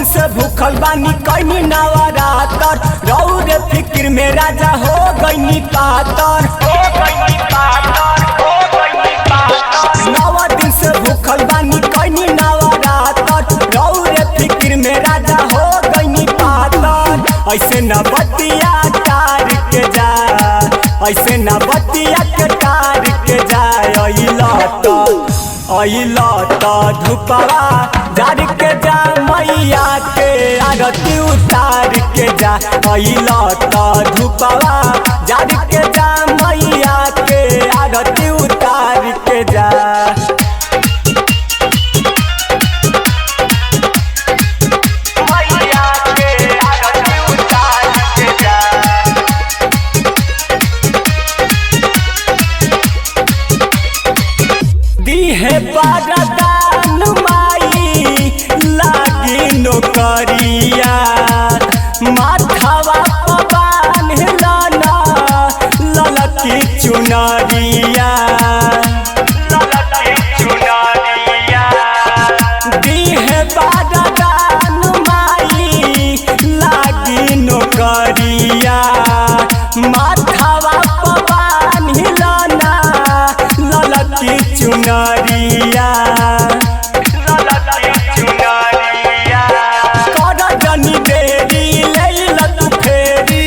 से भूखल बानी कईनी नवरातर रौरे फिक्र में राजा हो गईनी पातर। 9 दिन से भूखल बानी कईनी नवरातर रौरे फिक्र में राजा हो गईनी पातर। ऐसे न बतिया तार के जा, ऐसे न बतिया के तार के जा। अइला त धुपवा जार के जा मैया के आरती उतार के जा। अइला त धुपवा जार के जा मैया के आरती उतार के जा। दिहे बरदान माई लागी नौकरिया माथवा पवान लाना ललकी चुनरिया। दिहे बरदान माई लागी नौकरिया माथवा पवान लाना ललकी चुनरिया। कर जनी देरी लैल तू फेरी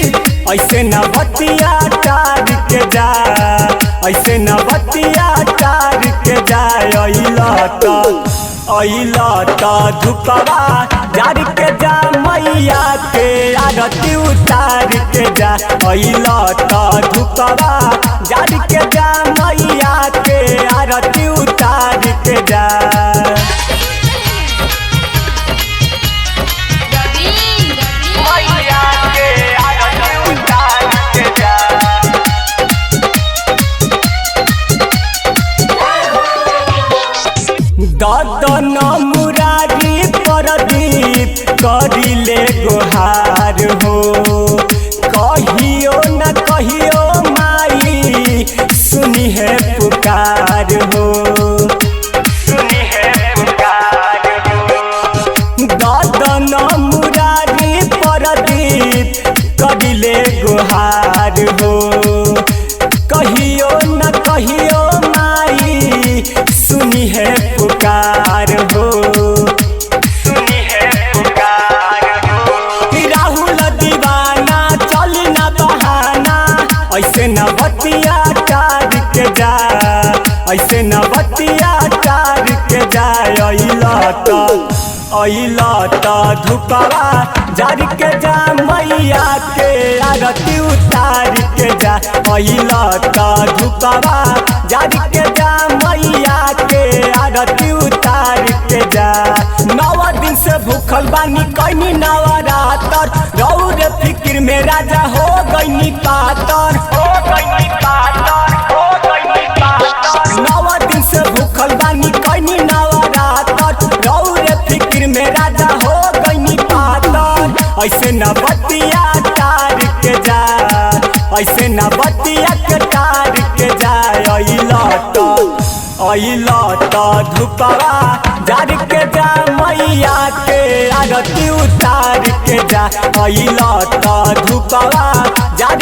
ऐसे न बतिया तार के जा, ऐसे न बतिया तार के जा। अइला त धुपवा जार के जा मैया के आरती उतार के जा। अइला त धुपवा जार के जा मैया के आरती उतार के जा। ददन मुरारी प्रदीप करिले गोहार हो। कहियो न कहियो माई सुनी है पुकार हो, सुनी है पुकार हो। ददन मुरारी प्रदीप करिले गोहार हो। कहियो न कहियो माई सुनी है पुकार हो, सुनी है पुकार हो। राहुल दीवाना चली न बहाना ऐसे न बतिया तार के जा, ऐसे न बतिया तार के जा। अइला त धुपवा जार के जा मैया के आरती उतार के जा। अइला त धुपवा जार के जा मैया के आरती उतार के जा। 9 दिन से भूखल बानी कईनी नवरातर रौरे फिक्र में राजा हो गईनी पातर। 9 दिन से भूखल बानी कईनी नवरातर रौरे फिक्र में राजा हो गईनी पातर। ऐसे न बतिया तार के जा, ऐसे न बतिया के तार के जा। अइला त धुपवा जार के जा मैया के आरती उतार के जा। अइला त धुपवा जार